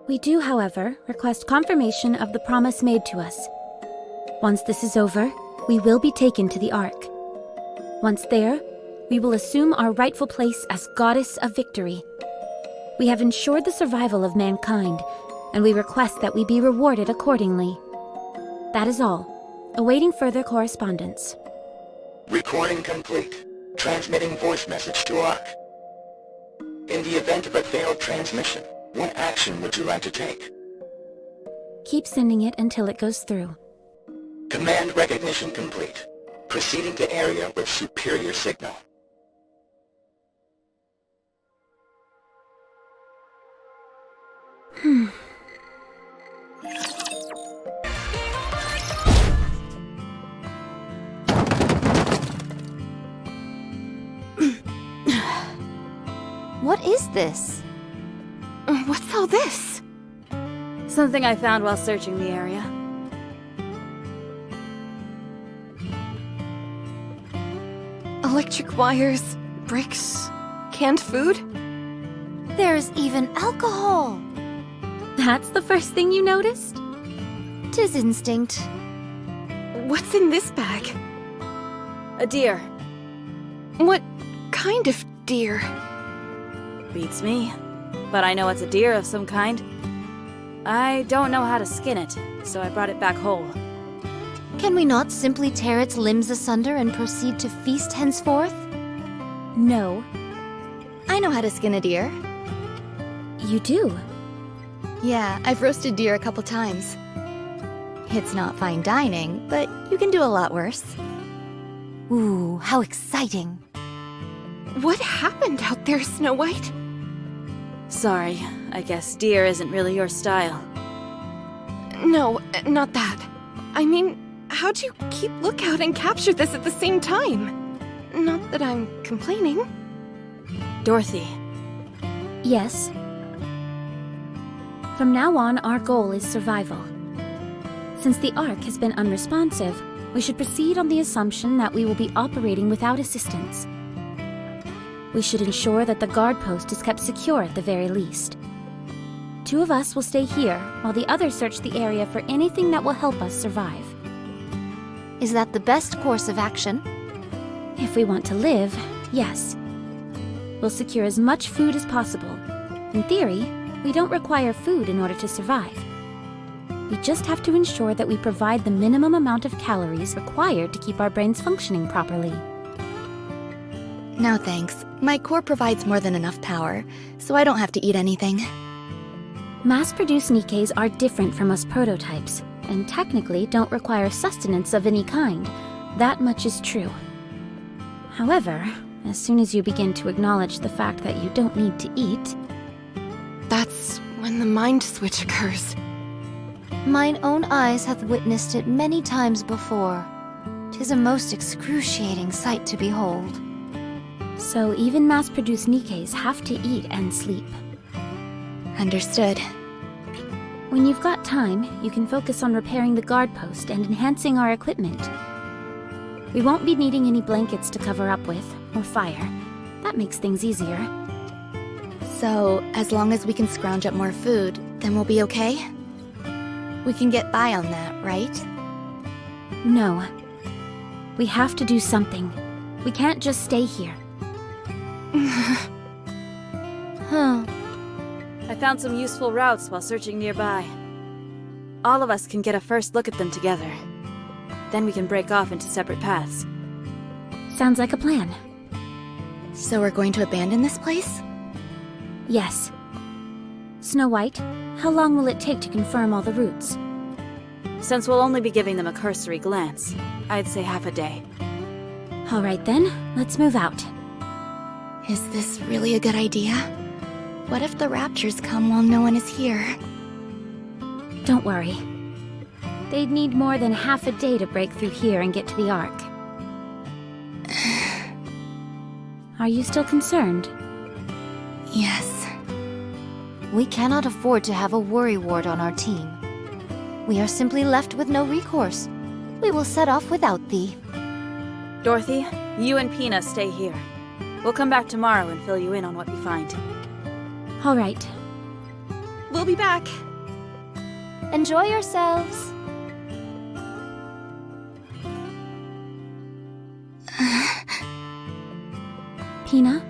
We do, however, request confirmation of the promise made to us. Once this is over, we will be taken to the Ark. Once there, we will assume our rightful place as Goddess of Victory. We have ensured the survival of mankind, and we request that we be rewarded accordingly. That is all. Awaiting further correspondence. Recording complete. Transmitting voice message to ARC. In the event of a failed transmission, what action would you like to take? Keep sending it until it goes through. Command recognition complete. Proceeding to area with superior signal. What is this? What's all this? Something I found while searching the area. Electric wires, bricks, canned food? There's even alcohol! That's the first thing you noticed? 'Tis instinct. What's in this bag? A deer. What kind of deer? Beats me. But I know it's a deer of some kind. I don't know how to skin it, so I brought it back whole. Can we not simply tear its limbs asunder and proceed to feast henceforth? No. I know how to skin a deer. You do? Yeah, I've roasted deer a couple times. It's not fine dining, but you can do a lot worse. Ooh, how exciting. What happened out there, Snow White? Sorry, I guess deer isn't really your style. No, not that. I mean, how'd you keep lookout and capture this at the same time? Not that I'm complaining. Dorothy. Yes. From now on, our goal is survival. Since the Ark has been unresponsive, we should proceed on the assumption that we will be operating without assistance. We should ensure that the guard post is kept secure at the very least. 2 of us will stay here, while the others search the area for anything that will help us survive. Is that the best course of action? If we want to live, yes. We'll secure as much food as possible. In theory, we don't require food in order to survive. We just have to ensure that we provide the minimum amount of calories required to keep our brains functioning properly. No thanks. My core provides more than enough power, so I don't have to eat anything. Mass-produced Nikkes are different from us prototypes, and technically don't require sustenance of any kind. That much is true. However, as soon as you begin to acknowledge the fact that you don't need to eat, That's when the mind switch occurs. Mine own eyes hath witnessed it many times before. 'Tis a most excruciating sight to behold. so even mass-produced Nikkes have to eat and sleep. Understood. When you've got time, you can focus on repairing the guard post and enhancing our equipment. We won't be needing any blankets to cover up with, or fire. That makes things easier. So, as long as we can scrounge up more food, then we'll be okay? We can get by on that, right? No. We have to do something. We can't just stay here. Huh. I found some useful routes while searching nearby. All of us can get a first look at them together. Then we can break off into separate paths. Sounds like a plan. So we're going to abandon this place? Yes. Snow White, how long will it take to confirm all the routes? Since we'll only be giving them a cursory glance, I'd say half a day. All right then, let's move out. Is this really a good idea? What if the raptures come while no one is here? Don't worry. They'd need more than half a day to break through here and get to the Ark. Are you still concerned? Yes. We cannot afford to have a worry ward on our team. We are simply left with no recourse. We will set off without thee. Dorothy, you and Pina stay here. We'll come back tomorrow and fill you in on what we find. All right. We'll be back. Enjoy yourselves. Pina,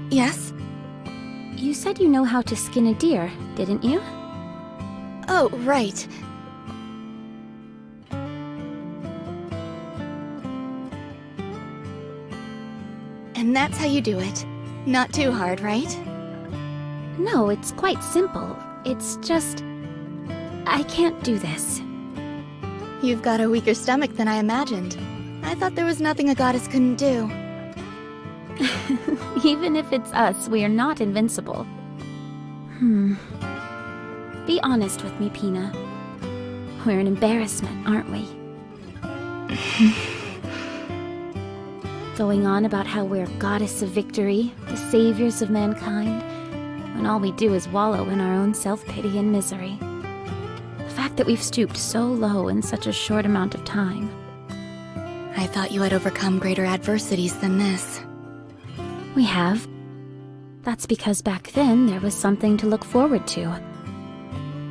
Yes? you said you know how to skin a deer, didn't you? Oh, right. And that's how you do it. Not too hard, right? No, it's quite simple. It's just... I can't do this. You've got a weaker stomach than I imagined. I thought there was nothing a goddess couldn't do. Even if it's us, we are not invincible. Be honest with me, Pina. We're an embarrassment, aren't we? Going on about how we're goddess of victory, the saviors of mankind, when all we do is wallow in our own self-pity and misery. The fact that we've stooped so low in such a short amount of time. I thought you had overcome greater adversities than this. We have. That's because back then there was something to look forward to.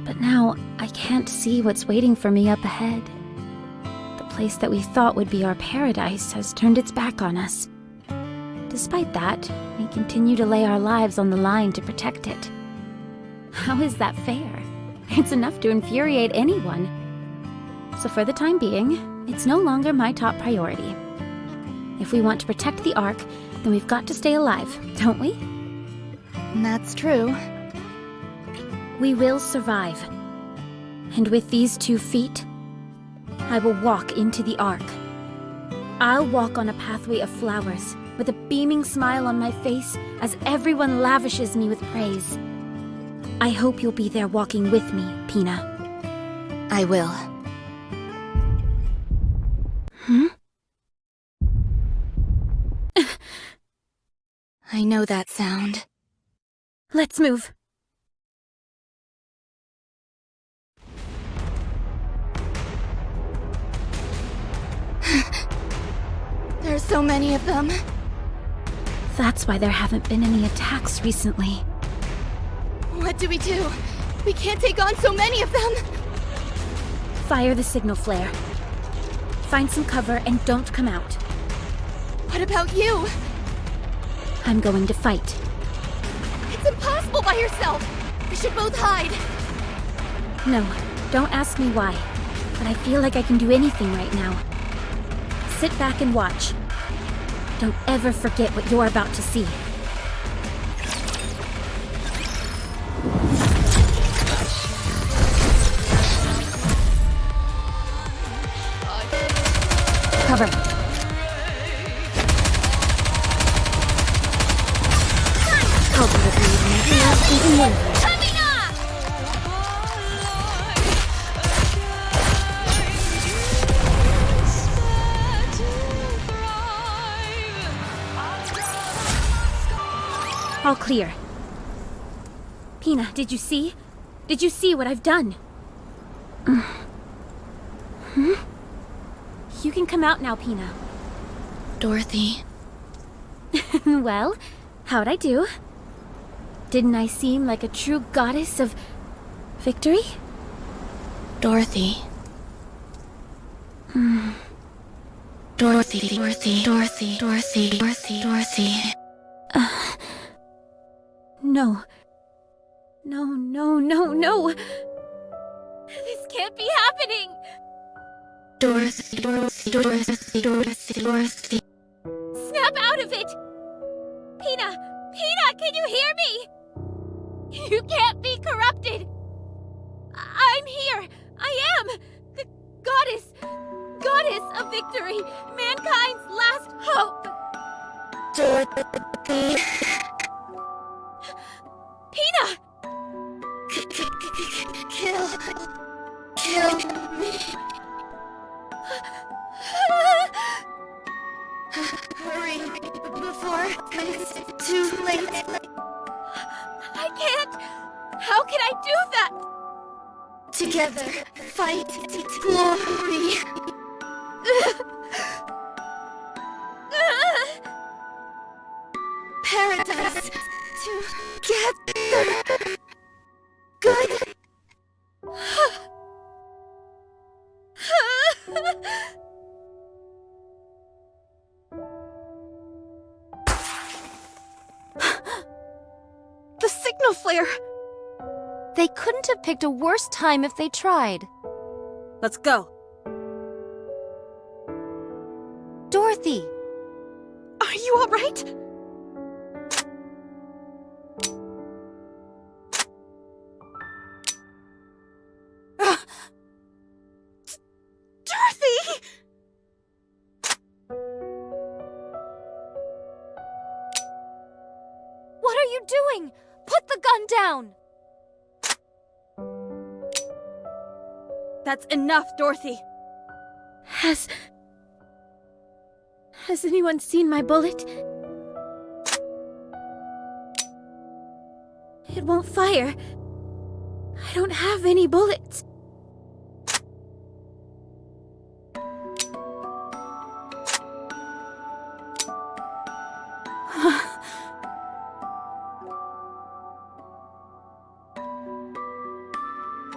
But now, I can't see what's waiting for me up ahead. The place that we thought would be our paradise has turned its back on us. Despite that, we continue to lay our lives on the line to protect it. How is that fair? It's enough to infuriate anyone. So for the time being, it's no longer my top priority. If we want to protect the Ark, then we've got to stay alive, don't we? That's true. We will survive. And with these 2 feet, I will walk into the Ark. I'll walk on a pathway of flowers, with a beaming smile on my face as everyone lavishes me with praise. I hope you'll be there walking with me, Pina. I will. I know that sound. Let's move. There's so many of them. That's why there haven't been any attacks recently. What do? We can't take on so many of them! Fire the signal flare. Find some cover and don't come out. What about you? I'm going to fight. It's impossible by yourself! We should both hide! No, don't ask me why. But I feel like I can do anything right now. Sit back and watch. Don't ever forget what you're about to see. Cover. I'll be with you even more. Coming up! All clear. Pina, did you see? Did you see what I've done? You can come out now, Pina. Dorothy. Well, how'd I do? Didn't I seem like a true goddess of victory? Dorothy. Dorothy. No. No. This can't be happening! Dorothy. Snap out of it! Pina, can you hear me? You can't be corrupted! I'm here! I am! The goddess of victory! Mankind's last hope! Dorothy. Pina! Kill me. Hurry, before it's too late. I can't! How can I do that? Together, fight glory. Paradise together. Good. signal flare! They couldn't have picked a worse time if they tried. Let's go. Dorothy! Are you alright? Dorothy! What are you doing? Put the gun down! That's enough, Dorothy. Has anyone seen my bullet? It won't fire. I don't have any bullets.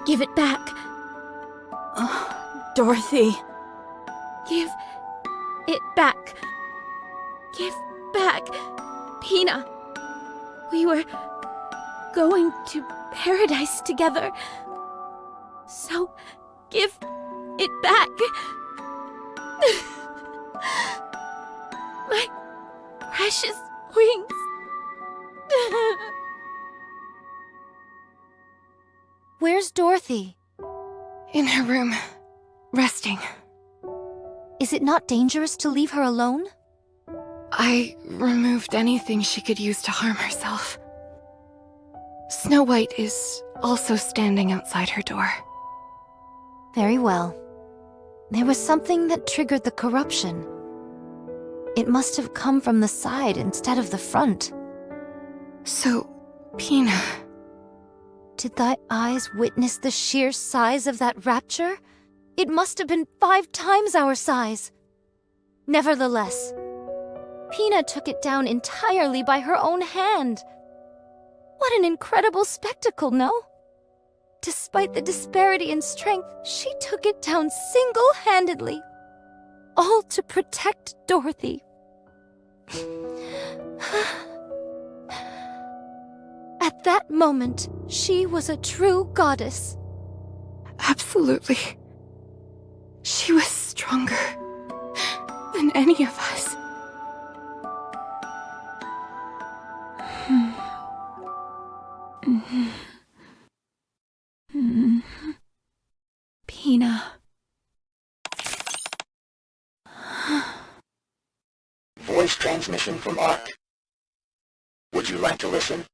Give it back. Dorothy. Give it back. Give back. Pina. We were going to paradise together. So, give it back. My precious wings. Where's Dorothy? In her room, resting. Is it not dangerous to leave her alone? I removed anything she could use to harm herself. Snow White is also standing outside her door. Very well. There was something that triggered the corruption. It must have come from the side instead of the front. So, Pina... Did thy eyes witness the sheer size of that rapture? It must have been 5 times our size. Nevertheless, Pina took it down entirely by her own hand. What an incredible spectacle, no? Despite the disparity in strength, she took it down single-handedly. All to protect Dorothy. At that moment, she was a true goddess. Absolutely. She was stronger than any of us. Pina. Voice transmission from Ark. Would you like to listen?